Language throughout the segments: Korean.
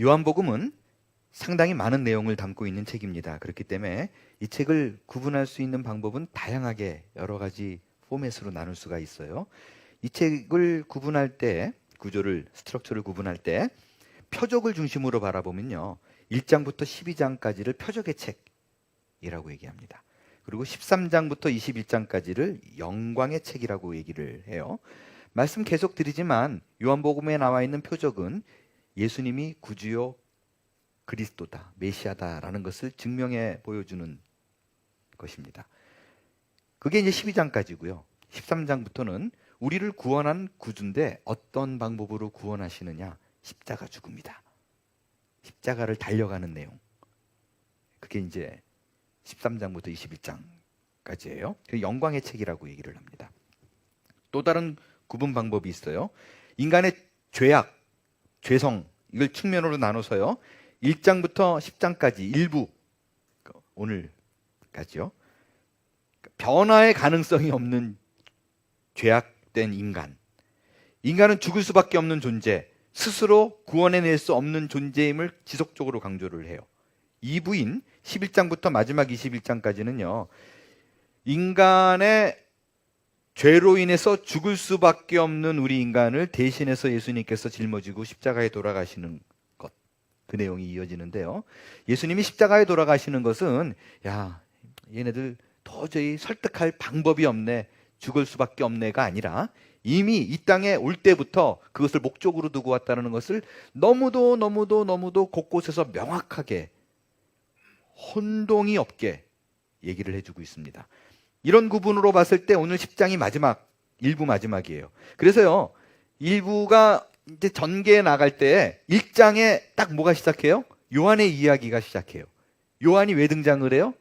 요한복음은 상당히 많은 내용을 담고 있는 책입니다. 그렇기 때문에 이 책을 구분할 수 있는 방법은 다양하게 여러 가지 포맷으로 나눌 수가 있어요. 이 책을 구분할 때, 스트럭처를 구분할 때 표적을 중심으로 바라보면요, 1장부터 12장까지를 표적의 책이라고 얘기합니다. 그리고 13장부터 21장까지를 영광의 책이라고 얘기를 해요. 말씀 계속 드리지만 요한복음에 나와 있는 표적은 예수님이 구주요 그리스도다, 메시아다라는 것을 증명해 보여주는 것입니다. 그게 이제 12장까지고요. 13장부터는 우리를 구원한 구주인데 어떤 방법으로 구원하시느냐? 십자가 죽음이다. 십자가를 달려가는 내용. 그게 이제 13장부터 21장까지예요. 영광의 책이라고 얘기를 합니다. 또 다른 구분 방법이 있어요. 인간의 죄악, 죄성, 이걸 측면으로 나눠서요, 1장부터 10장까지 일부, 오늘까지요, 변화의 가능성이 없는 죄악된 인간은 죽을 수밖에 없는 존재, 스스로 구원해낼 수 없는 존재임을 지속적으로 강조를 해요. 2부인 11장부터 마지막 21장까지는요, 인간의 죄로 인해서 죽을 수밖에 없는 우리 인간을 대신해서 예수님께서 짊어지고 십자가에 돌아가시는 것, 그 내용이 이어지는데요, 예수님이 십자가에 돌아가시는 것은 얘네들 도저히 설득할 방법이 없네, 죽을 수밖에 없네가 아니라 이미 이 땅에 올 때부터 그것을 목적으로 두고 왔다는 것을 너무도 곳곳에서 명확하게 혼동이 없게 얘기를 해주고 있습니다. 이런 구분으로 봤을 때 오늘 10장이 일부 마지막이에요. 그래서요, 일부가 이제 전개해 나갈 때 1장에 딱 뭐가 시작해요? 요한의 이야기가 시작해요. 요한이 왜 등장을 해요?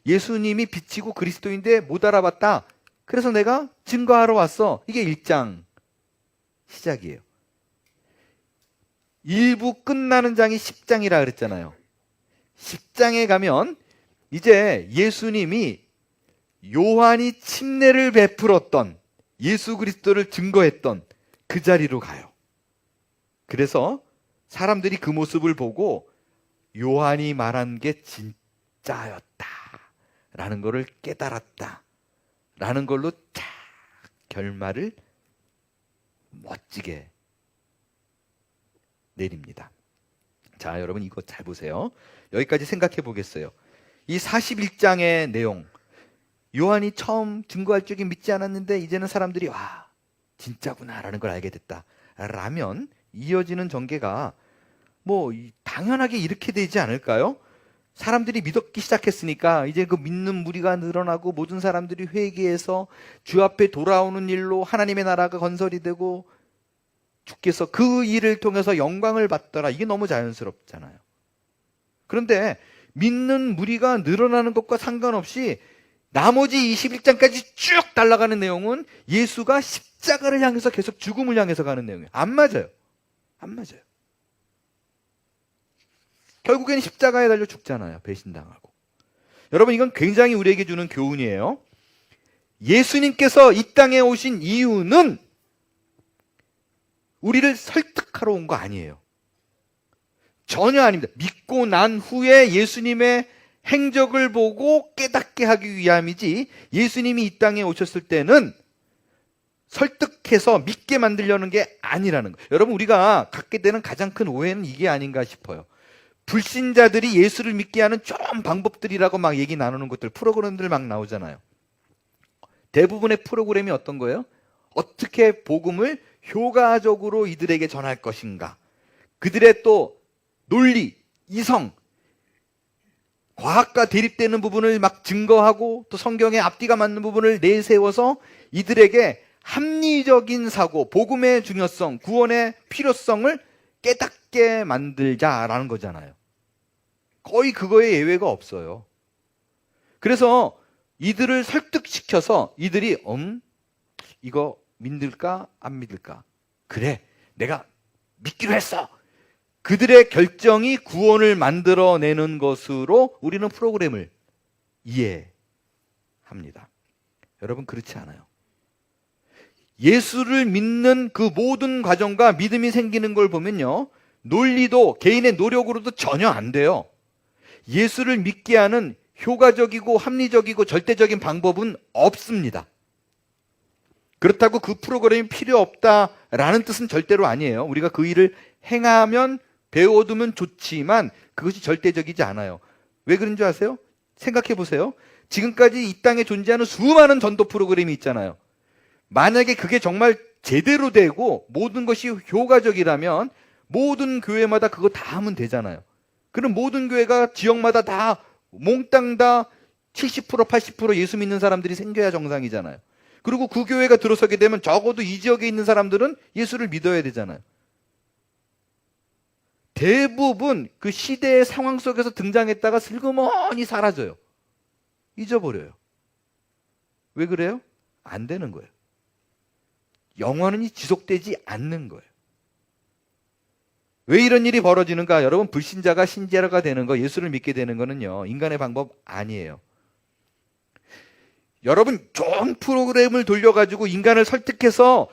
예수님이 빛이고 그리스도인데 못 알아봤다. 그래서 내가 증거하러 왔어. 이게 1장 시작이에요. 1부 끝나는 장이 10장이라 그랬잖아요. 10장에 가면 이제 예수님이 요한이 침례를 베풀었던, 예수 그리스도를 증거했던 그 자리로 가요. 그래서 사람들이 그 모습을 보고 요한이 말한 게 진짜였다 라는 것을 깨달았다 라는 걸로 쫙 결말을 멋지게 내립니다. 자, 여러분 이거 잘 보세요. 여기까지 생각해 보겠어요. 이 41장의 내용, 요한이 처음 증거할 적에 믿지 않았는데 이제는 사람들이 진짜구나 라는 걸 알게 됐다 라면 이어지는 전개가 당연하게 이렇게 되지 않을까요? 사람들이 믿기 시작했으니까 이제 그 믿는 무리가 늘어나고 모든 사람들이 회개해서 주 앞에 돌아오는 일로 하나님의 나라가 건설이 되고 주께서 그 일을 통해서 영광을 받더라. 이게 너무 자연스럽잖아요. 그런데 믿는 무리가 늘어나는 것과 상관없이 나머지 21장까지 쭉 날아가는 내용은 예수가 십자가를 향해서 계속 죽음을 향해서 가는 내용이에요. 안 맞아요. 결국에는 십자가에 달려 죽잖아요. 배신당하고. 여러분, 이건 굉장히 우리에게 주는 교훈이에요. 예수님께서 이 땅에 오신 이유는 우리를 설득하러 온 거 아니에요. 전혀 아닙니다. 믿고 난 후에 예수님의 행적을 보고 깨닫게 하기 위함이지, 예수님이 이 땅에 오셨을 때는 설득해서 믿게 만들려는 게 아니라는 거예요. 여러분, 우리가 갖게 되는 가장 큰 오해는 이게 아닌가 싶어요. 불신자들이 예수를 믿게 하는 좀 방법들이라고 막 얘기 나누는 것들, 프로그램들 막 나오잖아요. 대부분의 프로그램이 어떤 거예요? 어떻게 복음을 효과적으로 이들에게 전할 것인가, 그들의 또 논리, 이성, 과학과 대립되는 부분을 막 증거하고 또 성경의 앞뒤가 맞는 부분을 내세워서 이들에게 합리적인 사고, 복음의 중요성, 구원의 필요성을 깨닫게 만들자라는 거잖아요. 거의 그거에 예외가 없어요. 그래서 이들을 설득시켜서 이들이 이거 믿을까 안 믿을까? 그래, 내가 믿기로 했어. 그들의 결정이 구원을 만들어내는 것으로 우리는 프로그램을 이해합니다. 여러분, 그렇지 않아요. 예수를 믿는 그 모든 과정과 믿음이 생기는 걸 보면요, 논리도 개인의 노력으로도 전혀 안 돼요. 예수를 믿게 하는 효과적이고 합리적이고 절대적인 방법은 없습니다. 그렇다고 그 프로그램이 필요 없다라는 뜻은 절대로 아니에요. 우리가 그 일을 행하면 배워두면 좋지만 그것이 절대적이지 않아요. 왜 그런 줄 아세요? 생각해 보세요. 지금까지 이 땅에 존재하는 수많은 전도 프로그램이 있잖아요. 만약에 그게 정말 제대로 되고 모든 것이 효과적이라면 모든 교회마다 그거 다 하면 되잖아요. 그럼 모든 교회가 지역마다 다 몽땅 다 70% 80% 예수 믿는 사람들이 생겨야 정상이잖아요. 그리고 그 교회가 들어서게 되면 적어도 이 지역에 있는 사람들은 예수를 믿어야 되잖아요. 대부분 그 시대의 상황 속에서 등장했다가 슬그머니 사라져요. 잊어버려요. 왜 그래요? 안 되는 거예요. 영원히 지속되지 않는 거예요. 왜 이런 일이 벌어지는가? 여러분, 불신자가 신자가 되는 거, 예수를 믿게 되는 거는요, 인간의 방법 아니에요. 여러분, 좋은 프로그램을 돌려가지고 인간을 설득해서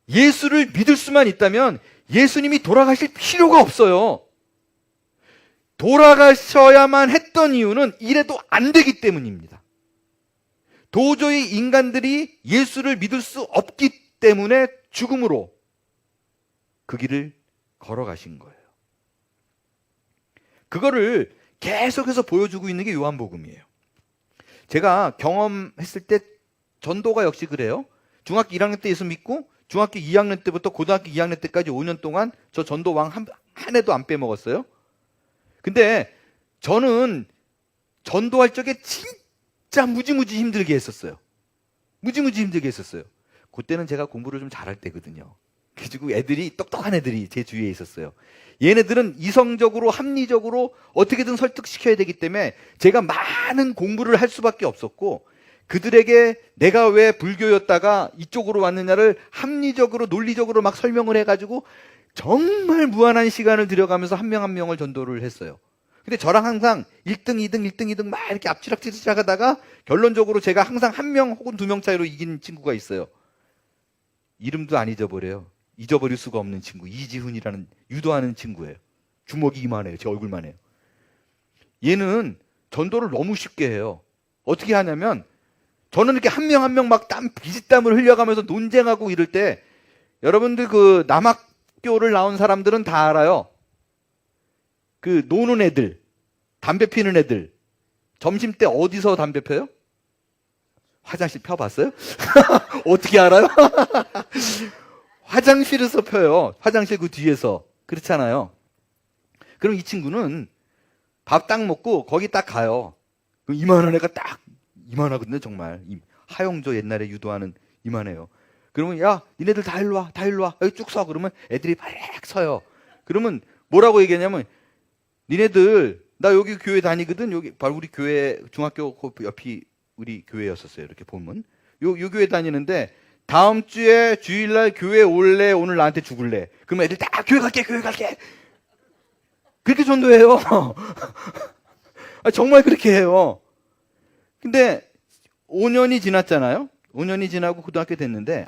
예수를 믿을 수만 있다면 예수님이 돌아가실 필요가 없어요. 돌아가셔야만 했던 이유는 이래도 안 되기 때문입니다. 도저히 인간들이 예수를 믿을 수 없기 때문에 죽음으로 그 길을 걸어가신 거예요. 그거를 계속해서 보여주고 있는 게 요한복음이에요. 제가 경험했을 때 전도가 역시 그래요. 중학교 1학년 때 예수 믿고 중학교 2학년 때부터 고등학교 2학년 때까지 5년 동안 저 전도왕 한 해도 안 빼먹었어요. 근데 저는 전도할 적에 진짜 무지무지 힘들게 했었어요. 무지무지 힘들게 했었어요. 그때는 제가 공부를 좀 잘할 때거든요. 그리고 애들이, 똑똑한 애들이 제 주위에 있었어요. 얘네들은 이성적으로 합리적으로 어떻게든 설득시켜야 되기 때문에 제가 많은 공부를 할 수밖에 없었고, 그들에게 내가 왜 불교였다가 이쪽으로 왔느냐를 합리적으로 논리적으로 막 설명을 해가지고 정말 무한한 시간을 들여가면서 한 명 한 명을 전도를 했어요. 근데 저랑 항상 1등, 2등, 1등, 2등 막 이렇게 앞치락치락 하다가 결론적으로 제가 항상 한 명 혹은 2명 차이로 이긴 친구가 있어요. 이름도 안 잊어버려요. 잊어버릴 수가 없는 친구, 이지훈이라는 유도하는 친구예요. 주먹이 이만해요. 제 얼굴만 해요. 얘는 전도를 너무 쉽게 해요. 어떻게 하냐면 저는 이렇게 한 명 한 명 막 비지땀을 흘려가면서 논쟁하고 이럴 때, 여러분들 그 남학교를 나온 사람들은 다 알아요. 그 노는 애들, 담배 피는 애들, 점심 때 어디서 담배 펴요? 화장실 펴봤어요? 어떻게 알아요? 화장실에서 펴요. 화장실 그 뒤에서. 그렇잖아요. 그럼 이 친구는 밥 딱 먹고 거기 딱 가요. 그럼 이만한 애가 딱, 이만하거든요, 정말. 하용조 옛날에 유도하는 이만해요. 그러면 야, 니네들 다 일로 와, 다 일로 와. 여기 쭉 서. 그러면 애들이 바짝 서요. 그러면 뭐라고 얘기하냐면, 니네들, 나 여기 교회 다니거든. 여기 바로 우리 교회, 중학교 옆이 우리 교회였었어요. 이렇게 보면. 요 교회 다니는데, 다음 주에 주일날 교회 올래? 오늘 나한테 죽을래? 그러면 애들 다 교회 갈게, 교회 갈게. 그렇게 전도해요. 정말 그렇게 해요. 근데 5년이 지났잖아요. 5년이 지나고 고등학교 됐는데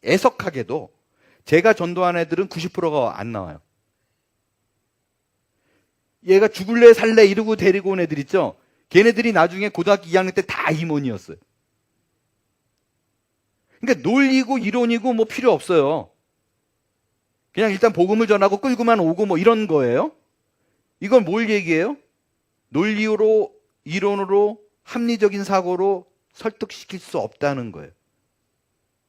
애석하게도 제가 전도한 애들은 90%가 안 나와요. 얘가 죽을래 살래 이러고 데리고 온 애들 있죠. 걔네들이 나중에 고등학교 2학년 때 다 임원이었어요. 그러니까 논리고 이론이고 뭐 필요 없어요. 그냥 일단 복음을 전하고 끌고만 오고 뭐 이런 거예요. 이건 뭘 얘기해요? 논리로, 이론으로, 합리적인 사고로 설득시킬 수 없다는 거예요.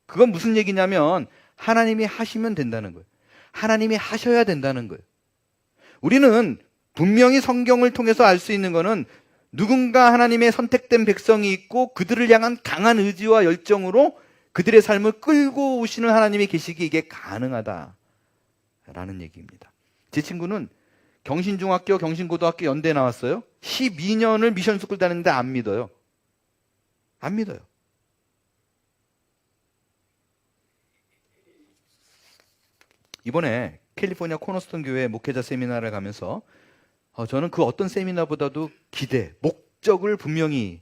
그건 무슨 얘기냐면 하나님이 하시면 된다는 거예요. 하나님이 하셔야 된다는 거예요. 우리는 분명히 성경을 통해서 알 수 있는 거는 누군가 하나님의 선택된 백성이 있고 그들을 향한 강한 의지와 열정으로 그들의 삶을 끌고 오시는 하나님이 계시기에 이게 가능하다라는 얘기입니다. 제 친구는 경신중학교, 경신고등학교 연대 나왔어요. 12년을 미션스쿨 다녔는데 안 믿어요. 안 믿어요. 이번에 캘리포니아 코너스톤 교회 목회자 세미나를 가면서 저는 그 어떤 세미나보다도 목적을 분명히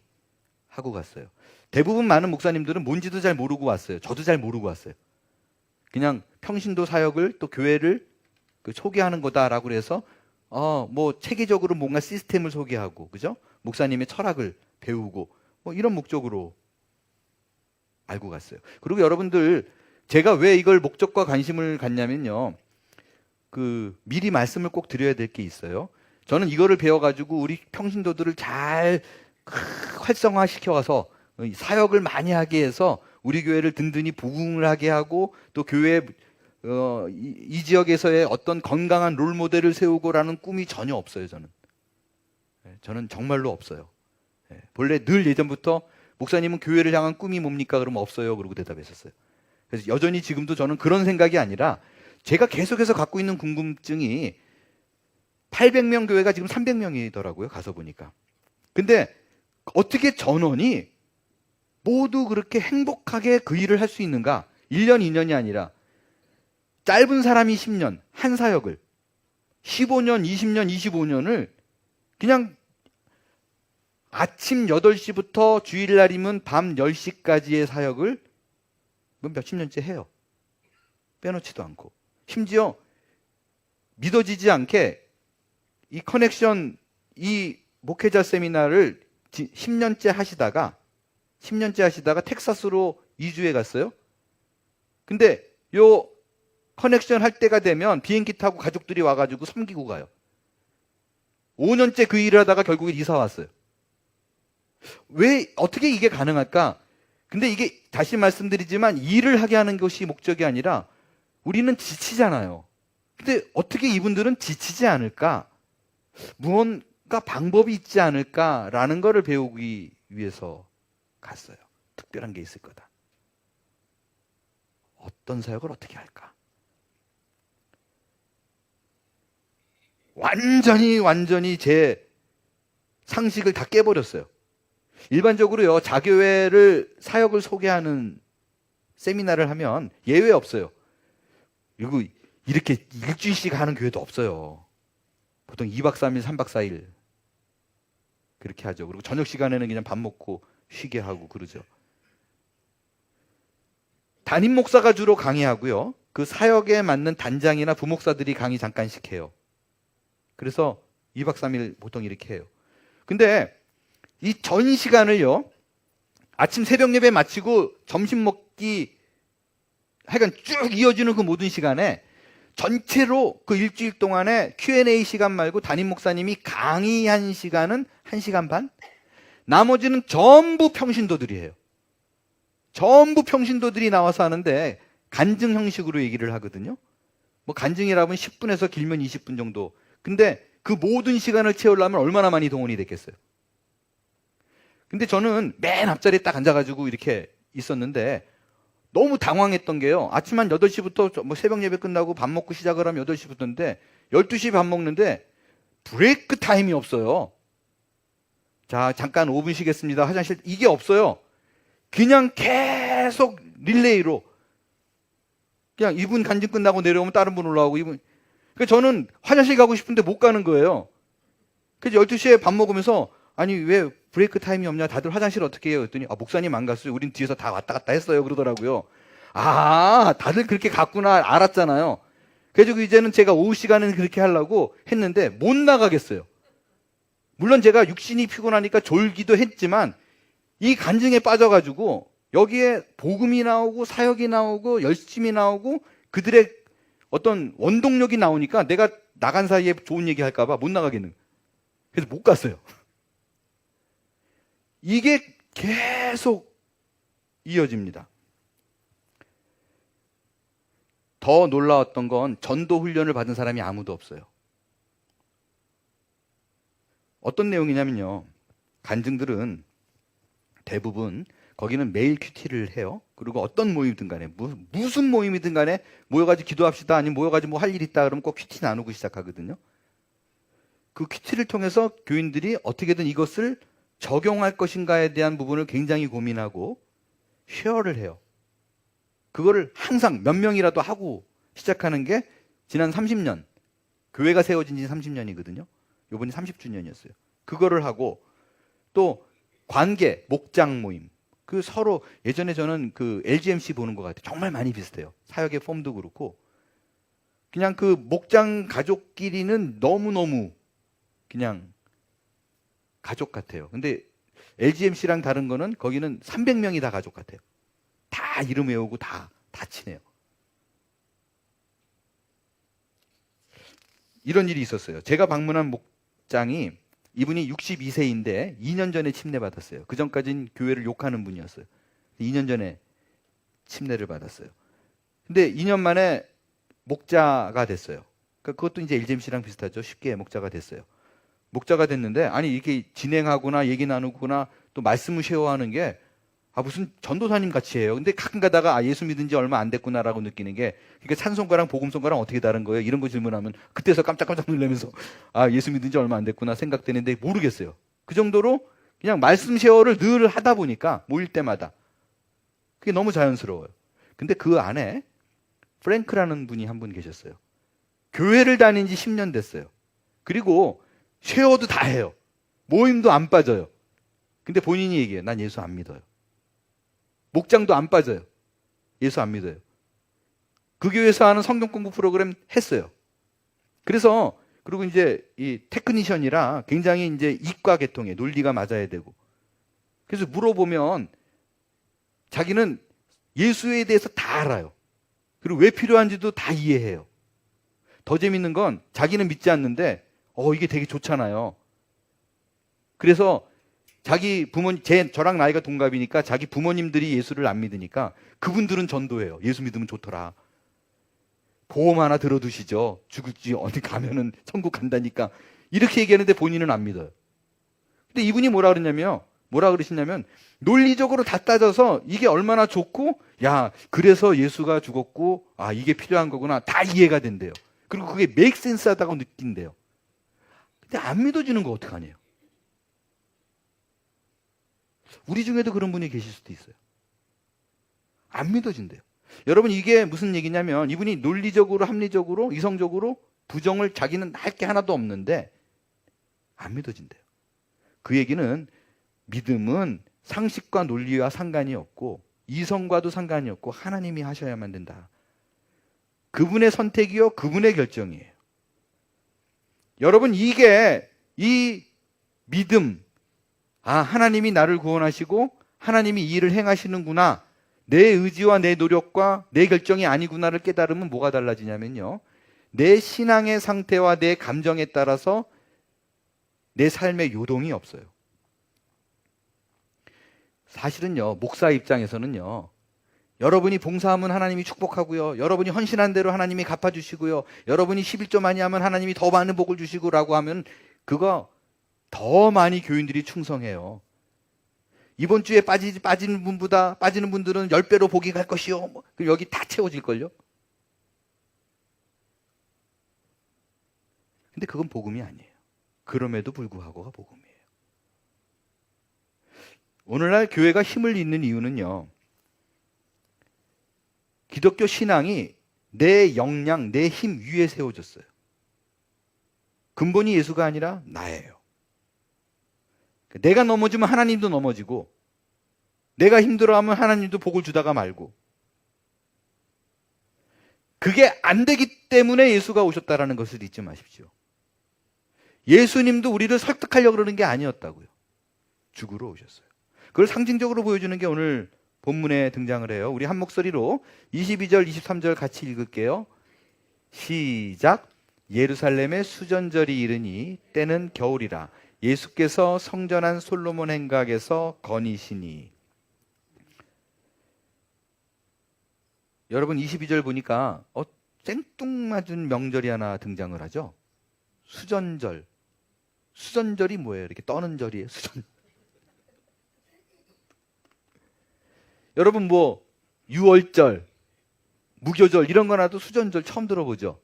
하고 갔어요. 대부분 많은 목사님들은 뭔지도 잘 모르고 왔어요. 저도 잘 모르고 왔어요. 그냥 평신도 사역을 또 교회를 그 소개하는 거다라고 그래서 뭐 체계적으로 뭔가 시스템을 소개하고, 그죠? 목사님의 철학을 배우고 뭐 이런 목적으로 알고 갔어요. 그리고 여러분들, 제가 왜 이걸 목적과 관심을 갖냐면요, 그 미리 말씀을 꼭 드려야 될 게 있어요. 저는 이거를 배워가지고 우리 평신도들을 잘 활성화시켜서 사역을 많이 하게 해서 우리 교회를 든든히 부흥을 하게 하고, 또 교회 이 지역에서의 어떤 건강한 롤 모델을 세우고라는 꿈이 전혀 없어요. 저는 정말로 없어요. 본래 늘 예전부터 목사님은 교회를 향한 꿈이 뭡니까? 그러면 없어요. 그러고 대답했었어요. 그래서 여전히 지금도 저는 그런 생각이 아니라, 제가 계속해서 갖고 있는 궁금증이 800명 교회가 지금 300명이더라고요. 가서 보니까. 근데 어떻게 전원이 모두 그렇게 행복하게 그 일을 할 수 있는가? 1년, 2년이 아니라 짧은 사람이 10년, 한 사역을 15년, 20년, 25년을 그냥 아침 8시부터 주일날이면 밤 10시까지의 사역을 몇십 년째 해요. 빼놓지도 않고. 심지어 믿어지지 않게 이 커넥션, 이 목회자 세미나를 10년째 하시다가 텍사스로 이주해 갔어요. 근데 요 커넥션 할 때가 되면 비행기 타고 가족들이 와가지고 섬기고 가요. 5년째 그 일을 하다가 결국에 이사 왔어요. 왜, 어떻게 이게 가능할까? 근데 이게 다시 말씀드리지만 일을 하게 하는 것이 목적이 아니라 우리는 지치잖아요. 근데 어떻게 이분들은 지치지 않을까? 무언가 방법이 있지 않을까라는 거를 배우기 위해서 갔어요. 특별한 게 있을 거다. 어떤 사역을 어떻게 할까? 완전히 제 상식을 다 깨버렸어요. 일반적으로요, 자교회를 사역을 소개하는 세미나를 하면 예외 없어요. 그리고 이렇게 일주일씩 하는 교회도 없어요. 보통 2박 3일, 3박 4일 그렇게 하죠. 그리고 저녁 시간에는 그냥 밥 먹고 쉬게 하고 그러죠. 담임 목사가 주로 강의하고요, 그 사역에 맞는 단장이나 부목사들이 강의 잠깐씩 해요. 그래서 2박 3일 보통 이렇게 해요. 근데 이 전 시간을요, 아침 새벽 예배 마치고 점심 먹기, 하여간 쭉 이어지는 그 모든 시간에 전체로 그 일주일 동안에 Q&A 시간 말고 담임 목사님이 강의한 시간은 1시간 반? 나머지는 전부 평신도들이에요. 전부 평신도들이 나와서 하는데 간증 형식으로 얘기를 하거든요. 뭐 간증이라면 10분에서 길면 20분 정도. 근데 그 모든 시간을 채우려면 얼마나 많이 동원이 됐겠어요. 근데 저는 맨 앞자리에 딱 앉아가지고 이렇게 있었는데 너무 당황했던 게요, 아침 한 8시부터 뭐 새벽 예배 끝나고 밥 먹고 시작을 하면 8시부터인데 12시 밥 먹는데 브레이크 타임이 없어요. 자, 잠깐 5분 쉬겠습니다, 화장실, 이게 없어요. 그냥 계속 릴레이로 그냥 이분 간증 끝나고 내려오면 다른 분 올라오고, 이분. 그러니까 저는 화장실 가고 싶은데 못 가는 거예요. 그래서 12시에 밥 먹으면서, 아니 왜 브레이크 타임이 없냐, 다들 화장실 어떻게 해요? 그랬더니 목사님 안 갔어요, 우린 뒤에서 다 왔다 갔다 했어요, 그러더라고요. 아, 다들 그렇게 갔구나, 알았잖아요. 그래서 이제는 제가 오후 시간에는 그렇게 하려고 했는데 못 나가겠어요. 물론 제가 육신이 피곤하니까 졸기도 했지만 이 간증에 빠져가지고 여기에 복음이 나오고 사역이 나오고 열심히 나오고 그들의 어떤 원동력이 나오니까 내가 나간 사이에 좋은 얘기 할까봐 못 나가겠는. 그래서 못 갔어요. 이게 계속 이어집니다. 더 놀라웠던 건 전도 훈련을 받은 사람이 아무도 없어요. 어떤 내용이냐면요, 간증들은 대부분 거기는 매일 큐티를 해요. 그리고 어떤 모임이든 간에 무슨 모임이든 간에 모여가지고 기도합시다, 아니면 모여가지고 뭐 할 일 있다 그러면 꼭 큐티 나누고 시작하거든요. 그 큐티를 통해서 교인들이 어떻게든 이것을 적용할 것인가에 대한 부분을 굉장히 고민하고 쉐어를 해요. 그거를 항상 몇 명이라도 하고 시작하는 게 지난 30년, 교회가 세워진 지 30년이거든요. 이번이 30주년이었어요. 그거를 하고, 또 관계, 목장 모임. 그 서로, 예전에 저는 그 LGMC 보는 것 같아요. 정말 많이 비슷해요. 사역의 폼도 그렇고. 그냥 그 목장 가족끼리는 너무너무 그냥 가족 같아요. 근데 LGMC랑 다른 거는 거기는 300명이 다 가족 같아요. 다 이름 외우고 다 친해요. 이런 일이 있었어요. 제가 방문한 목장이 이분이 62세인데 2년 전에 침례받았어요. 그 전까지는 교회를 욕하는 분이었어요. 2년 전에 침례를 받았어요. 근데 2년 만에 목자가 됐어요. 그러니까 그것도 이제 LGMC랑 비슷하죠. 쉽게 목자가 됐어요. 목자가 됐는데 아니 이렇게 진행하거나 얘기 나누거나 또 말씀을 쉐어하는 게 무슨 전도사님 같이 해요. 근데 가끔 가다가 예수 믿은 지 얼마 안 됐구나라고 느끼는 게 그러니까 찬송가랑 복음송가랑 어떻게 다른 거예요? 이런 거 질문하면 그때서 깜짝깜짝 놀라면서 예수 믿은 지 얼마 안 됐구나 생각되는데 모르겠어요. 그 정도로 그냥 말씀 쉐어를 늘 하다 보니까 모일 때마다 그게 너무 자연스러워요. 근데 그 안에 프랭크라는 분이 한 분 계셨어요. 교회를 다닌 지 10년 됐어요. 그리고 쉐어도 다 해요. 모임도 안 빠져요. 근데 본인이 얘기해요. 난 예수 안 믿어요. 목장도 안 빠져요. 예수 안 믿어요. 그 교회에서 하는 성경 공부 프로그램 했어요. 그래서 그리고 이제 이 테크니션이라 굉장히 이제 이과 계통의 논리가 맞아야 되고 그래서 물어보면 자기는 예수에 대해서 다 알아요. 그리고 왜 필요한지도 다 이해해요. 더 재밌는 건 자기는 믿지 않는데 이게 되게 좋잖아요. 그래서 자기 부모님, 저랑 나이가 동갑이니까 자기 부모님들이 예수를 안 믿으니까 그분들은 전도해요. 예수 믿으면 좋더라. 보험 하나 들어두시죠. 죽을지 어디 가면은 천국 간다니까. 이렇게 얘기하는데 본인은 안 믿어요. 근데 이분이 뭐라 그러시냐면 논리적으로 다 따져서 이게 얼마나 좋고 그래서 예수가 죽었고 이게 필요한 거구나. 다 이해가 된대요. 그리고 그게 make sense 하다고 느낀대요. 근데 안 믿어지는 거 어떡하냐요. 우리 중에도 그런 분이 계실 수도 있어요. 안 믿어진대요. 여러분 이게 무슨 얘기냐면 이분이 논리적으로 합리적으로 이성적으로 부정을 자기는 할 게 하나도 없는데 안 믿어진대요. 그 얘기는 믿음은 상식과 논리와 상관이 없고 이성과도 상관이 없고 하나님이 하셔야만 된다. 그분의 선택이요 그분의 결정이에요. 여러분 이게 이 믿음 하나님이 나를 구원하시고 하나님이 이 일을 행하시는구나. 내 의지와 내 노력과 내 결정이 아니구나를 깨달으면 뭐가 달라지냐면요. 내 신앙의 상태와 내 감정에 따라서 내 삶의 요동이 없어요. 사실은요. 목사 입장에서는요. 여러분이 봉사하면 하나님이 축복하고요. 여러분이 헌신한 대로 하나님이 갚아주시고요. 여러분이 11조 많이 하면 하나님이 더 많은 복을 주시고라고 하면 그거 더 많이 교인들이 충성해요. 이번 주에 빠지는 분들은 10배로 복이 갈 것이요. 그럼 여기 다 채워질걸요? 근데 그건 복음이 아니에요. 그럼에도 불구하고가 복음이에요. 오늘날 교회가 힘을 잇는 이유는요. 기독교 신앙이 내 역량, 내 힘 위에 세워졌어요. 근본이 예수가 아니라 나예요. 내가 넘어지면 하나님도 넘어지고 내가 힘들어하면 하나님도 복을 주다가 말고 그게 안 되기 때문에 예수가 오셨다라는 것을 잊지 마십시오. 예수님도 우리를 설득하려고 그러는 게 아니었다고요. 죽으러 오셨어요. 그걸 상징적으로 보여주는 게 오늘 본문에 등장을 해요. 우리 한 목소리로 22절, 23절 같이 읽을게요. 시작. 예루살렘의 수전절이 이르니 때는 겨울이라 예수께서 성전한 솔로몬 행각에서 거니시니. 여러분 22절 보니까 생뚱맞은 명절이 하나 등장을 하죠. 수전절. 수전절이 뭐예요? 이렇게 떠는 절이에요. 수전. 여러분 유월절, 무교절 이런 거나도 수전절 처음 들어보죠.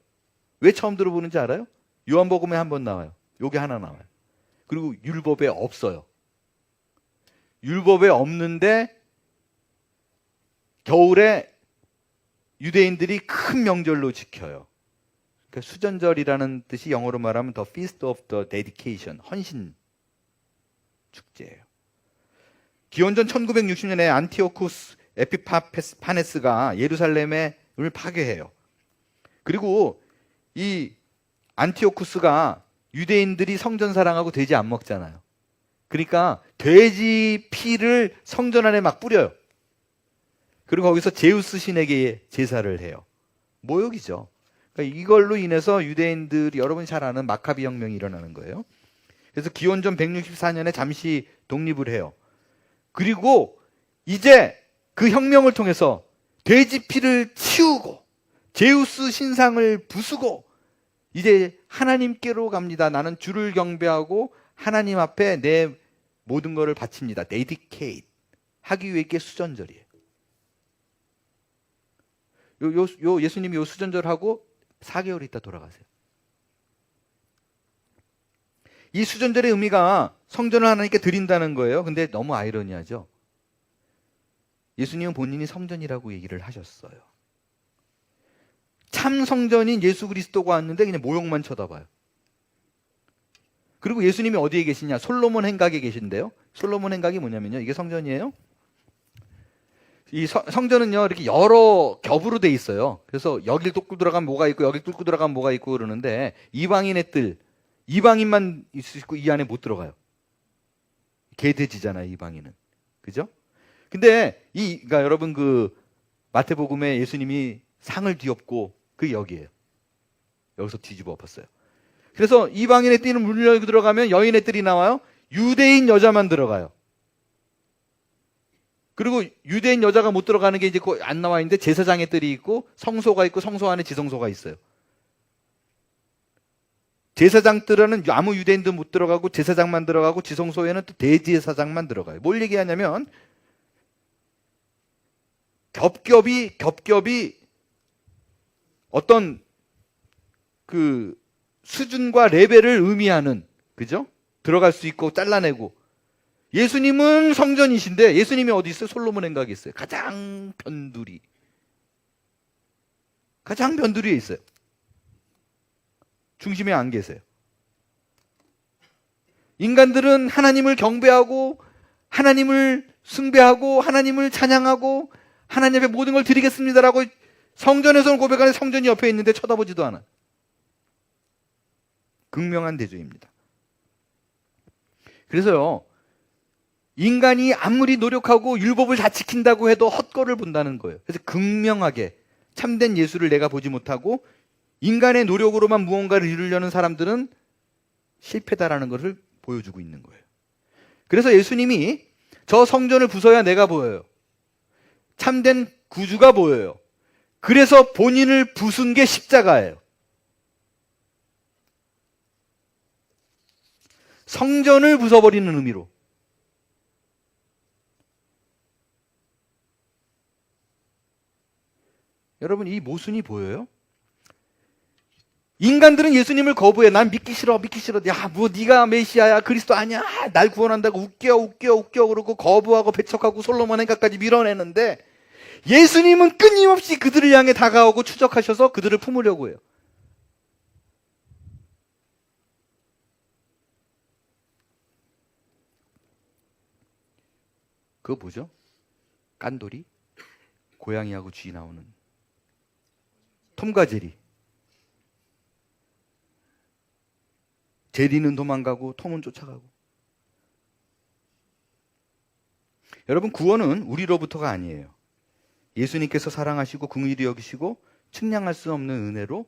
왜 처음 들어보는지 알아요? 요한복음에 한 번 나와요. 요게 하나 나와요. 그리고 율법에 없어요. 율법에 없는데 겨울에 유대인들이 큰 명절로 지켜요. 그러니까 수전절이라는 뜻이 영어로 말하면 The Feast of the Dedication, 헌신 축제예요. 기원전 1960년에 안티오쿠스 에피파네스가 예루살렘을 파괴해요. 그리고 이 안티오쿠스가 유대인들이 성전 사랑하고 돼지 안 먹잖아요. 그러니까 돼지 피를 성전 안에 막 뿌려요. 그리고 거기서 제우스 신에게 제사를 해요. 모욕이죠. 그러니까 이걸로 인해서 유대인들이 여러분이 잘 아는 마카비 혁명이 일어나는 거예요. 그래서 기원전 164년에 잠시 독립을 해요. 그리고 이제 그 혁명을 통해서 돼지 피를 치우고 제우스 신상을 부수고 이제 하나님께로 갑니다. 나는 주를 경배하고 하나님 앞에 내 모든 것을 바칩니다. dedicate 하기 위해 게 수전절이에요. 예수님이 요 수전절하고 4개월 있다 돌아가세요. 이 수전절의 의미가 성전을 하나님께 드린다는 거예요. 근데 너무 아이러니하죠. 예수님은 본인이 성전이라고 얘기를 하셨어요. 참 성전인 예수 그리스도가 왔는데 그냥 모형만 쳐다봐요. 그리고 예수님이 어디에 계시냐? 솔로몬 행각에 계신데요. 솔로몬 행각이 뭐냐면요. 이게 성전이에요. 이 성전은요, 이렇게 여러 겹으로 돼 있어요. 그래서 여길 뚫고 들어가면 뭐가 있고, 여길 뚫고 들어가면 뭐가 있고 그러는데, 이방인의 뜰, 이방인만 있을 수 있고, 이 안에 못 들어가요. 개돼지잖아요, 이방인은. 그죠? 근데, 그러니까 여러분 마태복음에 예수님이 상을 뒤엎고, 그게 여기에요. 여기서 뒤집어 엎었어요. 그래서 이방인의 뜰은 문 열고 들어가면 여인의 뜰이 나와요. 유대인 여자만 들어가요. 그리고 유대인 여자가 못 들어가는 게 이제 안 나와 있는데 제사장의 뜰이 있고 성소가 있고 성소 안에 지성소가 있어요. 제사장 뜰에는 아무 유대인도 못 들어가고 제사장만 들어가고 지성소에는 또 대제사장만 들어가요. 뭘 얘기하냐면 겹겹이 어떤 그 수준과 레벨을 의미하는, 그죠? 들어갈 수 있고 잘라내고. 예수님은 성전이신데 예수님이 어디 있어요? 솔로몬 행각에 있어요. 가장 변두리에 있어요. 중심에 안 계세요. 인간들은 하나님을 경배하고 하나님을 숭배하고 하나님을 찬양하고 하나님 앞에 모든 걸 드리겠습니다라고 성전에서는 고백하는 성전이 옆에 있는데 쳐다보지도 않아요. 극명한 대조입니다. 그래서요, 인간이 아무리 노력하고 율법을 다 지킨다고 해도 헛거를 본다는 거예요. 그래서 극명하게 참된 예수를 내가 보지 못하고 인간의 노력으로만 무언가를 이루려는 사람들은 실패다라는 것을 보여주고 있는 거예요. 그래서 예수님이 저 성전을 부숴야 내가 보여요. 참된 구주가 보여요. 그래서 본인을 부순 게 십자가예요. 성전을 부숴버리는 의미로. 여러분, 이 모순이 보여요? 인간들은 예수님을 거부해. 난 믿기 싫어. 야, 뭐 네가 메시아야, 그리스도 아니야, 날 구원한다고 웃겨 그러고 거부하고 배척하고 솔로몬 행각까지 밀어내는데 예수님은 끊임없이 그들을 향해 다가오고 추적하셔서 그들을 품으려고 해요. 그거 뭐죠? 깐돌이? 고양이하고 쥐 나오는 톰과 제리. 제리는 도망가고 톰은 쫓아가고. 여러분, 구원은 우리로부터가 아니에요. 예수님께서 사랑하시고 긍휼히 여기시고 측량할 수 없는 은혜로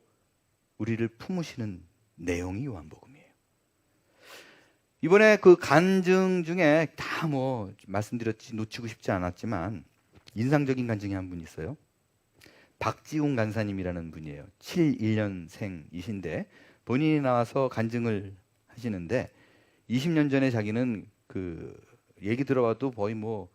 우리를 품으시는 내용이 요한복음이에요. 이번에 그 간증 중에 다 뭐 말씀드렸지 놓치고 싶지 않았지만 인상적인 간증이 한 분 있어요. 박지웅 간사님이라는 분이에요. 71년생이신데 본인이 나와서 간증을 하시는데 20년 전에 자기는 그 얘기 들어봐도 거의 뭐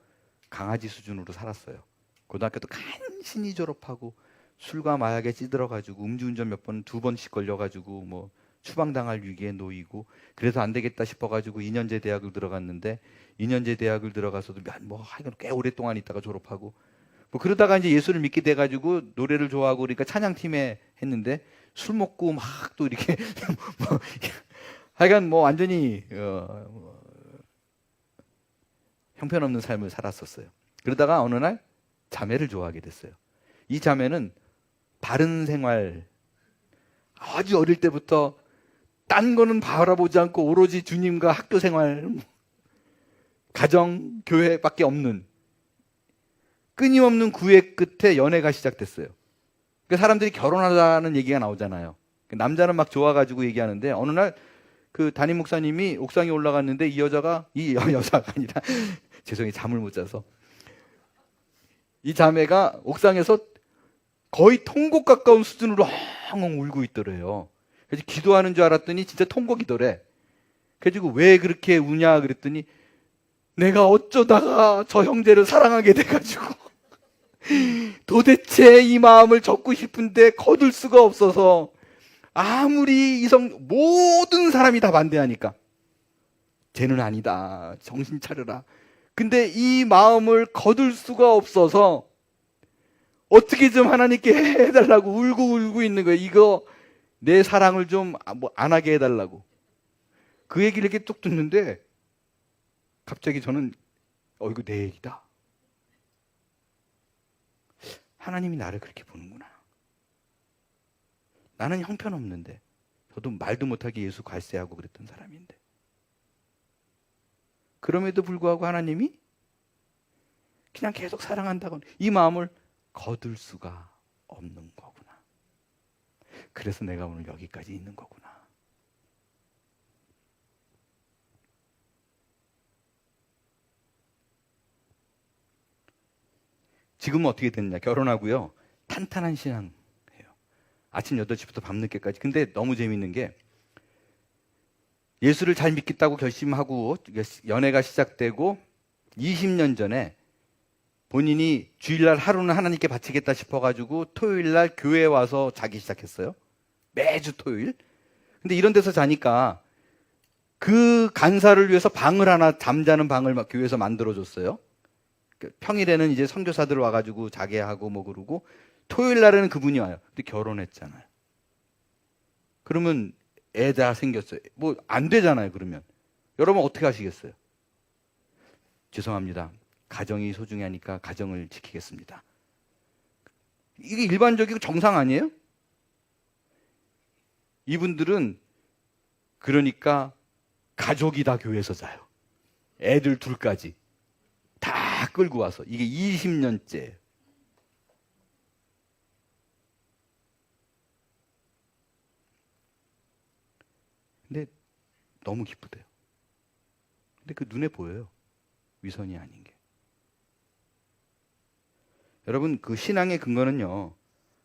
강아지 수준으로 살았어요. 고등학교도 간신히 졸업하고 술과 마약에 찌들어가지고 음주운전 두 번씩 걸려가지고 뭐 추방당할 위기에 놓이고 그래서 안 되겠다 싶어가지고 2년제 대학을 들어갔는데 2년제 대학을 들어가서도 뭐 하여간 꽤 오랫동안 있다가 졸업하고 뭐 그러다가 이제 예수를 믿게 돼가지고 노래를 좋아하고 그러니까 찬양팀에 했는데 술 먹고 막 또 이렇게 뭐 하여간 뭐 완전히 형편없는 삶을 살았었어요. 그러다가 어느 날 자매를 좋아하게 됐어요. 이 자매는 바른 생활 아주 어릴 때부터 딴 거는 바라보지 않고 오로지 주님과 학교 생활, 가정, 교회밖에 없는 끊임없는 구애 끝에 연애가 시작됐어요. 사람들이 결혼하자는 얘기가 나오잖아요. 남자는 막 좋아가지고 얘기하는데 어느 날 그 담임 목사님이 옥상에 올라갔는데 이 여자가 아니라 죄송해요, 잠을 못 자서 이 자매가 옥상에서 거의 통곡 가까운 수준으로 엉엉 울고 있더래요. 그래서 기도하는 줄 알았더니 진짜 통곡이더래. 그래가지고 왜 그렇게 우냐 그랬더니 내가 어쩌다가 저 형제를 사랑하게 돼가지고 도대체 이 마음을 접고 싶은데 거둘 수가 없어서 아무리 모든 사람이 다 반대하니까 쟤는 아니다, 정신 차려라. 근데 이 마음을 거둘 수가 없어서 어떻게 좀 하나님께 해달라고 울고 있는 거예요. 이거 내 사랑을 좀 안 하게 해달라고. 그 얘기를 이렇게 뚝 듣는데 갑자기 저는 이거 내 얘기다. 하나님이 나를 그렇게 보는구나. 나는 형편없는데, 저도 말도 못하게 예수 갈세하고 그랬던 사람인데, 그럼에도 불구하고 하나님이 그냥 계속 사랑한다고 이 마음을 거둘 수가 없는 거구나. 그래서 내가 오늘 여기까지 있는 거구나. 지금은 어떻게 됐냐? 결혼하고요, 탄탄한 신앙. 아침 8시부터 밤늦게까지. 근데 너무 재밌는 게 예수를 잘 믿겠다고 결심하고 연애가 시작되고 20년 전에 본인이 주일날 하루는 하나님께 바치겠다 싶어가지고 토요일날 교회에 와서 자기 시작했어요. 매주 토요일. 근데 이런 데서 자니까 그 간사를 위해서 방을 하나, 잠자는 방을 막 교회에서 만들어줬어요. 평일에는 이제 선교사들 와가지고 자게 하고 뭐 그러고 토요일 날에는 그분이 와요. 근데 결혼했잖아요. 그러면 애 다 생겼어요. 뭐 안 되잖아요. 그러면 여러분 어떻게 하시겠어요? 죄송합니다. 가정이 소중하니까 가정을 지키겠습니다. 이게 일반적이고 정상 아니에요? 이분들은 그러니까 가족이 다 교회에서 자요. 애들 둘까지 다 끌고 와서. 이게 20년째. 근데 너무 기쁘대요. 근데 그 눈에 보여요. 위선이 아닌 게. 여러분, 그 신앙의 근거는요,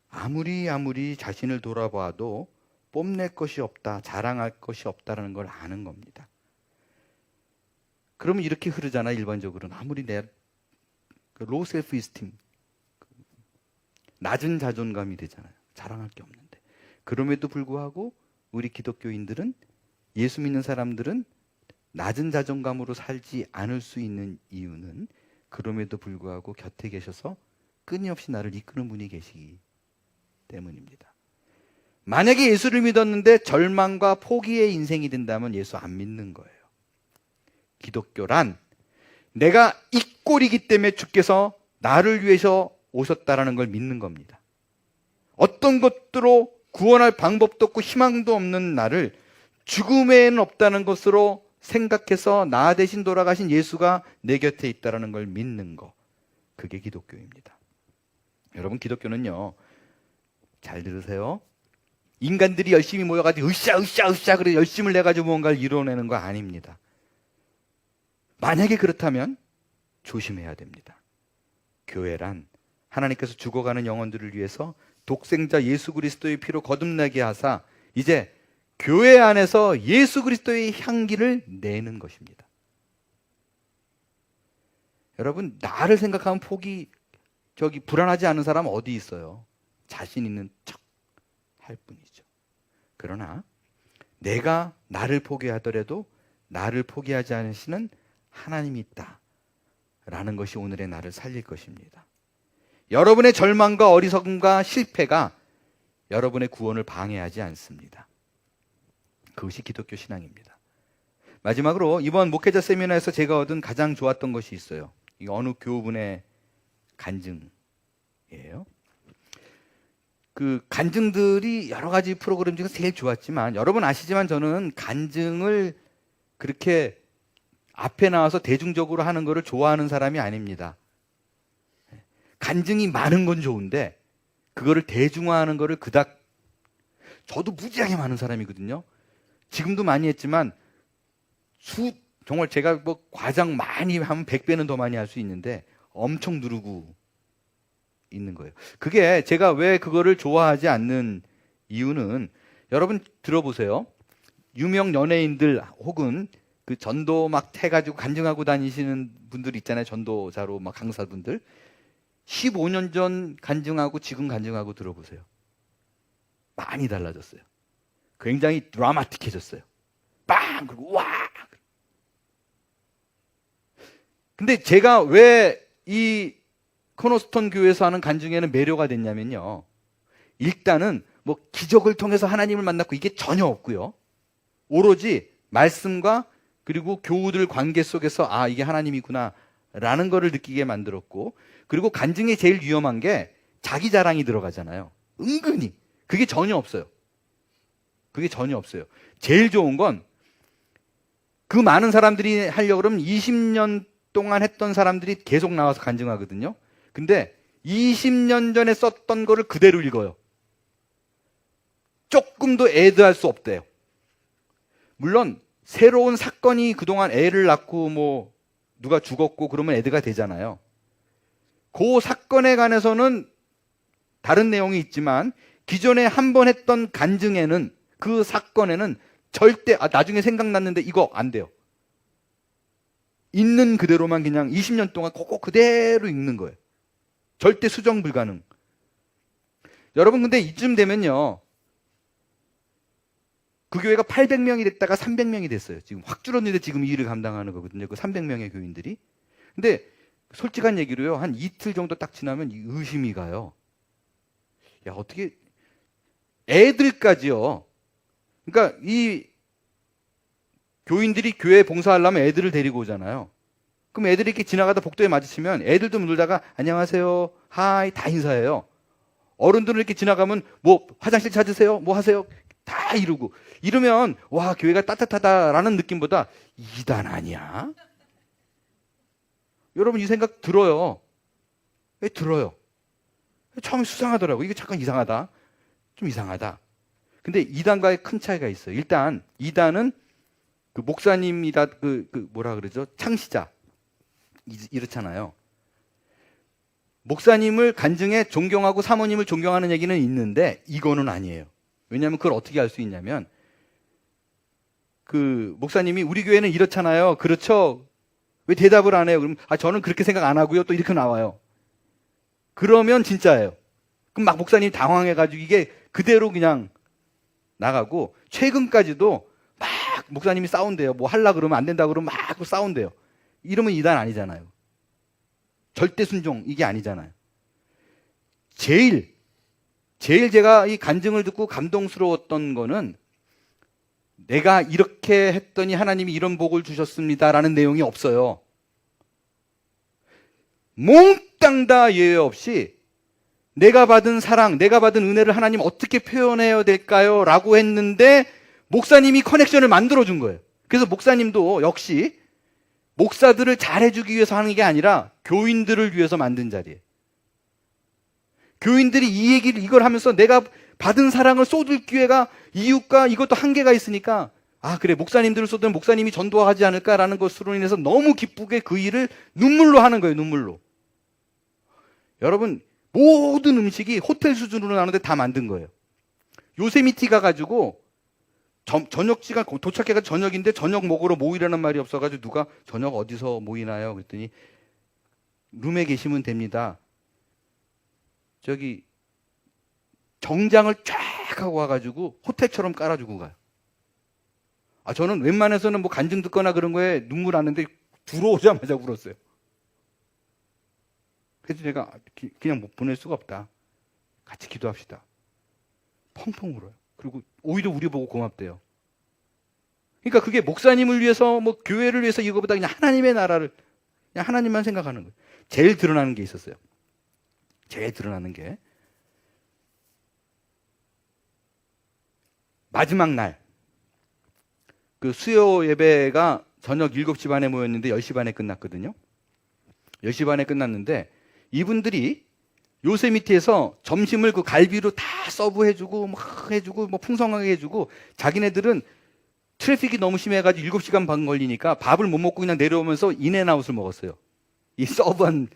아무리 자신을 돌아봐도 뽐낼 것이 없다, 자랑할 것이 없다라는 걸 아는 겁니다. 그러면 이렇게 흐르잖아, 일반적으로는. 아무리 로우 셀프 이스팀, 낮은 자존감이 되잖아요. 자랑할 게 없는데. 그럼에도 불구하고 우리 기독교인들은, 예수 믿는 사람들은 낮은 자존감으로 살지 않을 수 있는 이유는 그럼에도 불구하고 곁에 계셔서 끊임없이 나를 이끄는 분이 계시기 때문입니다. 만약에 예수를 믿었는데 절망과 포기의 인생이 된다면 예수 안 믿는 거예요. 기독교란 내가 이 꼴이기 때문에 주께서 나를 위해서 오셨다라는 걸 믿는 겁니다. 어떤 것들로 구원할 방법도 없고 희망도 없는 나를 죽음에는 없다는 것으로 생각해서 나 대신 돌아가신 예수가 내 곁에 있다는 걸 믿는 거. 그게 기독교입니다. 여러분, 기독교는요, 잘 들으세요. 인간들이 열심히 모여가지고 으쌰 그래 열심을 내가지고 뭔가를 이뤄내는 거 아닙니다. 만약에 그렇다면 조심해야 됩니다. 교회란 하나님께서 죽어가는 영혼들을 위해서 독생자 예수 그리스도의 피로 거듭나게 하사 이제 교회 안에서 예수 그리스도의 향기를 내는 것입니다. 여러분, 나를 생각하면 불안하지 않은 사람 어디 있어요? 자신 있는 척 할 뿐이죠. 그러나 내가 나를 포기하더라도 나를 포기하지 않으시는 하나님이 있다라는 것이 오늘의 나를 살릴 것입니다. 여러분의 절망과 어리석음과 실패가 여러분의 구원을 방해하지 않습니다. 그것이 기독교 신앙입니다. 마지막으로 이번 목회자 세미나에서 제가 얻은 가장 좋았던 것이 있어요. 이 어느 교우분의 간증이에요. 그 간증들이 여러 가지 프로그램 중에서 제일 좋았지만, 여러분 아시지만 저는 간증을 그렇게 앞에 나와서 대중적으로 하는 거를 좋아하는 사람이 아닙니다. 간증이 많은 건 좋은데 그거를 대중화하는 거를 그닥, 저도 무지하게 많은 사람이거든요. 지금도 많이 했지만 정말 제가 뭐 과장 많이 하면 100배는 더 많이 할 수 있는데 엄청 누르고 있는 거예요. 그게 제가 왜 그거를 좋아하지 않는 이유는, 여러분 들어보세요. 유명 연예인들 혹은 그 전도 막 해가지고 간증하고 다니시는 분들 있잖아요. 전도자로 막 강사분들. 15년 전 간증하고 지금 간증하고 들어보세요. 많이 달라졌어요. 굉장히 드라마틱해졌어요. 빵! 그리고 와! 근데 제가 왜 이 코너스톤 교회에서 하는 간증에는 매료가 됐냐면요. 일단은 뭐 기적을 통해서 하나님을 만났고 이게 전혀 없고요. 오로지 말씀과 그리고 교우들 관계 속에서 아, 이게 하나님이구나 라는 거를 느끼게 만들었고, 그리고 간증이 제일 위험한 게 자기 자랑이 들어가잖아요. 은근히. 그게 전혀 없어요. 그게 전혀 없어요. 제일 좋은 건 그 많은 사람들이 하려고 그러면 20년 동안 했던 사람들이 계속 나와서 간증하거든요. 근데 20년 전에 썼던 거를 그대로 읽어요. 조금도 애드할 수 없대요. 물론 새로운 사건이 그동안 애를 낳고 뭐 누가 죽었고 그러면 애드가 되잖아요. 그 사건에 관해서는 다른 내용이 있지만 기존에 한 번 했던 간증에는, 그 사건에는 절대 나중에 생각났는데 이거 안 돼요. 있는 그대로만 그냥 20년 동안 그거 그대로 읽는 거예요. 절대 수정 불가능. 여러분 근데 이쯤 되면요, 그 교회가 800명이 됐다가 300명이 됐어요. 지금 확 줄었는데 지금 이 일을 감당하는 거거든요. 그 300명의 교인들이. 근데 솔직한 얘기로요, 한 이틀 정도 딱 지나면 의심이 가요. 야, 어떻게 애들까지요. 그러니까 이 교인들이 교회 봉사하려면 애들을 데리고 오잖아요. 그럼 애들이 이렇게 지나가다 복도에 마주치면 애들도 놀다가 안녕하세요, 하이 다 인사해요. 어른들은 이렇게 지나가면 뭐 화장실 찾으세요? 뭐 하세요? 다 이러고. 이러면 와, 교회가 따뜻하다라는 느낌보다 이단 아니야? 여러분 이 생각 들어요. 왜 들어요? 처음에 수상하더라고. 이거 잠깐 이상하다. 좀 이상하다. 근데 이단과의 큰 차이가 있어요. 일단 이단은 그 목사님이다, 뭐라 그러죠? 창시자. 이렇잖아요. 목사님을 간증해 존경하고 사모님을 존경하는 얘기는 있는데 이거는 아니에요. 왜냐하면 그걸 어떻게 알 수 있냐면, 그 목사님이 우리 교회는 이렇잖아요. 그렇죠? 왜 대답을 안 해요? 그럼 저는 그렇게 생각 안 하고요. 또 이렇게 나와요. 그러면 진짜예요. 그럼 막 목사님이 당황해가지고 이게 그대로 그냥 나가고, 최근까지도 막 목사님이 싸운대요. 뭐 하려 그러면 안 된다 그러면 막 싸운대요. 이러면 이단 아니잖아요. 절대 순종 이게 아니잖아요. 제일 제가 이 간증을 듣고 감동스러웠던 거는, 내가 이렇게 했더니 하나님이 이런 복을 주셨습니다라는 내용이 없어요. 몽땅 다 예외 없이 내가 받은 사랑, 내가 받은 은혜를 하나님 어떻게 표현해야 될까요? 라고 했는데 목사님이 커넥션을 만들어준 거예요. 그래서 목사님도 역시 목사들을 잘해주기 위해서 하는 게 아니라 교인들을 위해서 만든 자리예요. 교인들이 이 얘기를, 이걸 하면서 내가 받은 사랑을 쏟을 기회가, 이웃과 이것도 한계가 있으니까, 아 그래, 목사님들을 쏟으면 목사님이 전도하지 않을까라는 것으로 인해서 너무 기쁘게 그 일을 눈물로 하는 거예요. 눈물로. 여러분 모든 음식이 호텔 수준으로 나오는데 다 만든 거예요. 요세미티 가가지고 저녁 시간 도착해가 저녁인데 저녁 먹으러 모이라는 말이 없어가지고 누가 저녁 어디서 모이나요? 그랬더니 룸에 계시면 됩니다. 저기 정장을 쫙 하고 와가지고 호텔처럼 깔아주고 가요. 저는 웬만해서는 뭐 간증 듣거나 그런 거에 눈물 안 나는데 들어오자마자 울었어요. 그래서 제가 그냥 뭐 보낼 수가 없다. 같이 기도합시다. 펑펑 울어요. 그리고 오히려 우리 보고 고맙대요. 그러니까 그게 목사님을 위해서, 뭐 교회를 위해서, 이거보다 그냥 하나님의 나라를, 그냥 하나님만 생각하는 거예요. 제일 드러나는 게 있었어요. 제일 드러나는 게, 마지막 날 그 수요 예배가 저녁 7시 반에 모였는데 10시 반에 끝났거든요. 10시 반에 끝났는데 이분들이 요세미티에서 점심을 그 갈비로 다 서브해주고 막 해주고 뭐 풍성하게 해주고, 자기네들은 트래픽이 너무 심해가지고 7시간 반 걸리니까 밥을 못 먹고 그냥 내려오면서 인앤아웃을 먹었어요. 이 서브한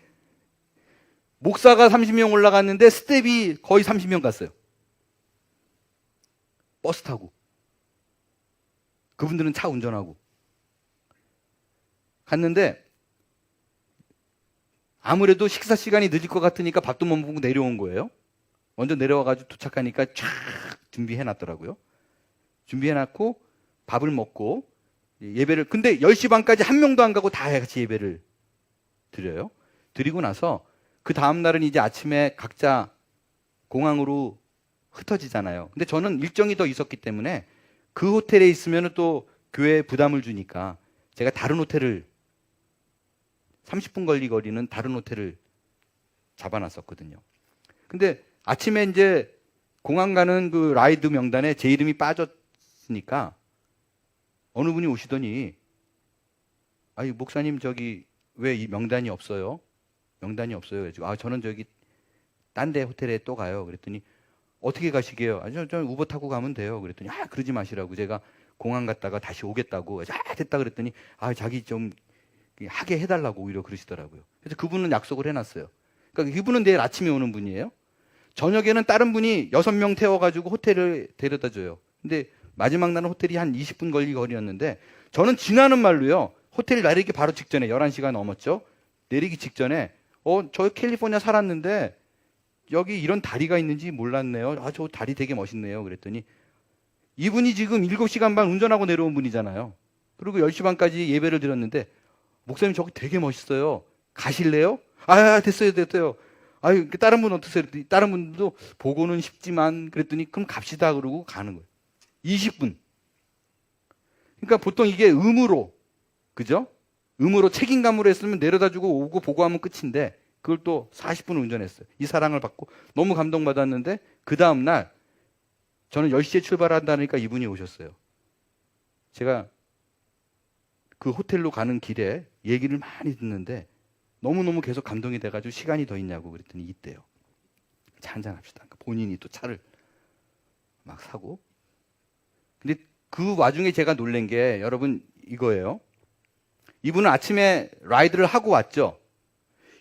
목사가 30명 올라갔는데 스텝이 거의 30명 갔어요. 버스 타고. 그분들은 차 운전하고 갔는데 아무래도 식사 시간이 늦을 것 같으니까 밥도 못 먹고 내려온 거예요. 먼저 내려와가지고 도착하니까 쫙 준비해놨더라고요. 준비해놨고 밥을 먹고 예배를, 근데 10시 반까지 한 명도 안 가고 다 같이 예배를 드려요. 드리고 나서 그 다음날은 이제 아침에 각자 공항으로 흩어지잖아요. 근데 저는 일정이 더 있었기 때문에 그 호텔에 있으면 또 교회에 부담을 주니까 제가 다른 호텔을 30분 거리는 다른 호텔을 잡아놨었거든요. 근데 아침에 이제 공항 가는 그 라이드 명단에 제 이름이 빠졌으니까 어느 분이 오시더니, 아니 목사님 저기 왜 이 명단이 없어요? 명단이 없어요. 그래가지고 저는 저기 딴 데 호텔에 또 가요. 그랬더니 어떻게 가시게요? 저 우버 타고 가면 돼요. 그랬더니 그러지 마시라고, 제가 공항 갔다가 다시 오겠다고. 됐다 그랬더니 자기 좀 하게 해달라고 오히려 그러시더라고요. 그래서 그분은 약속을 해놨어요. 그러니까 이분은 내일 아침에 오는 분이에요. 저녁에는 다른 분이 6명 태워가지고 호텔을 데려다 줘요. 근데 마지막 날은 호텔이 한 20분 거리였는데 저는 지나는 말로요, 호텔 내리기 바로 직전에 11시가 넘었죠. 내리기 직전에 저 캘리포니아 살았는데 여기 이런 다리가 있는지 몰랐네요. 저 다리 되게 멋있네요. 그랬더니 이분이 지금 7시간 반 운전하고 내려온 분이잖아요. 그리고 10시 반까지 예배를 드렸는데, 목사님 저기 되게 멋있어요. 가실래요? 됐어요. 다른 분 어떠세요? 다른 분도 보고는 싶지만, 그랬더니 그럼 갑시다 그러고 가는 거예요. 20분. 그러니까 보통 이게 의무로, 그죠? 의무로 책임감으로 했으면 내려다 주고 오고 보고하면 끝인데 그걸 또 40분 운전했어요. 이 사랑을 받고 너무 감동받았는데, 그 다음날 저는 10시에 출발한다니까 이분이 오셨어요. 제가 그 호텔로 가는 길에 얘기를 많이 듣는데 너무너무 계속 감동이 돼가지고 시간이 더 있냐고 그랬더니 있대요. 차 한잔 합시다. 본인이 또 차를 막 사고. 근데 그 와중에 제가 놀란 게 여러분 이거예요. 이분은 아침에 라이드를 하고 왔죠.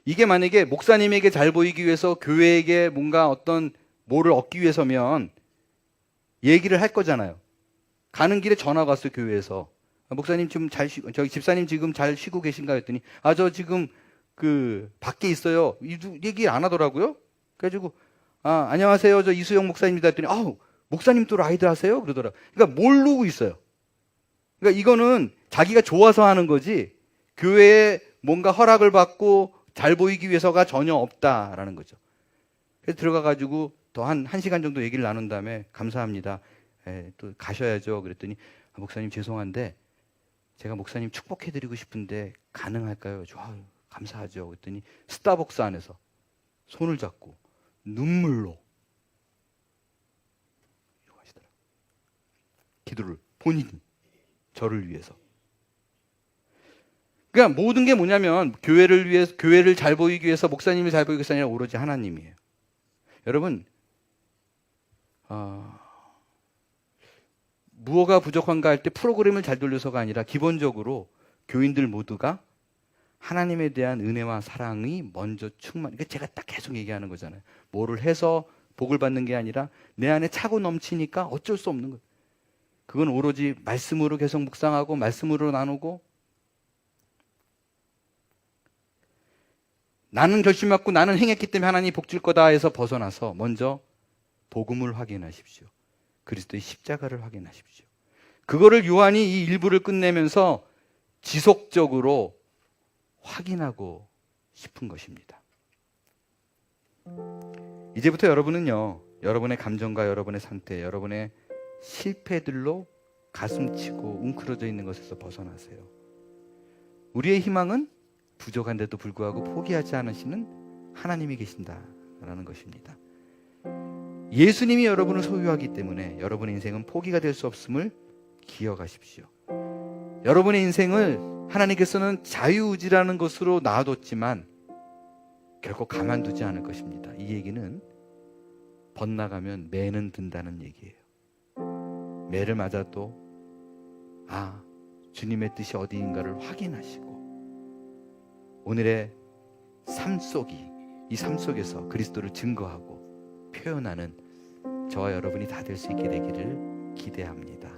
이게 만약에 목사님에게 잘 보이기 위해서 교회에게 뭔가 어떤 뭐를 얻기 위해서면 얘기를 할 거잖아요. 가는 길에 전화가 왔어요, 교회에서. 목사님 지금 저기 집사님 지금 잘 쉬고 계신가 했더니 저 지금 그 밖에 있어요. 얘기 안 하더라고요. 그래가지고 안녕하세요, 저 이수영 목사님입니다 했더니 목사님 또 라이드 하세요? 그러더라고요. 그러니까 모르고 있어요. 그러니까 이거는 자기가 좋아서 하는 거지 교회에 뭔가 허락을 받고 잘 보이기 위해서가 전혀 없다라는 거죠. 그래서 들어가가지고 더 한 1시간 정도 얘기를 나눈 다음에 감사합니다. 또 가셔야죠. 그랬더니 목사님 죄송한데 제가 목사님 축복해드리고 싶은데 가능할까요? 감사하죠. 그랬더니 스타벅스 안에서 손을 잡고 눈물로 이러고 하시더라고요. 기도를 본인이 저를 위해서. 그러니까 모든 게 뭐냐면 교회를 잘 보이기 위해서, 목사님을 잘 보이기 위해서 아니라 오로지 하나님이에요. 여러분, 무엇가 부족한가 할 때 프로그램을 잘 돌려서가 아니라 기본적으로 교인들 모두가 하나님에 대한 은혜와 사랑이 먼저 그러니까 제가 딱 계속 얘기하는 거잖아요. 뭐를 해서 복을 받는 게 아니라 내 안에 차고 넘치니까 어쩔 수 없는 거예요. 그건 오로지 말씀으로 계속 묵상하고 말씀으로 나누고, 나는 결심했고 나는 행했기 때문에 하나님이 복 줄 거다 해서 벗어나서 먼저 복음을 확인하십시오. 그리스도의 십자가를 확인하십시오. 그거를 요한이 이 일부를 끝내면서 지속적으로 확인하고 싶은 것입니다. 이제부터 여러분은요, 여러분의 감정과 여러분의 상태, 여러분의 실패들로 가슴치고 웅크러져 있는 것에서 벗어나세요. 우리의 희망은 부족한데도 불구하고 포기하지 않으시는 하나님이 계신다라는 것입니다. 예수님이 여러분을 소유하기 때문에 여러분의 인생은 포기가 될 수 없음을 기억하십시오. 여러분의 인생을 하나님께서는 자유의지라는 것으로 놔뒀지만 결코 가만두지 않을 것입니다. 이 얘기는 번나가면 매는 든다는 얘기예요. 매를 맞아도 주님의 뜻이 어디인가를 확인하시고 오늘의 삶 이 삶 속에서 그리스도를 증거하고 표현하는 저와 여러분이 다 될 수 있게 되기를 기대합니다.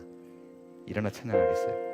일어나 찬양하겠어요.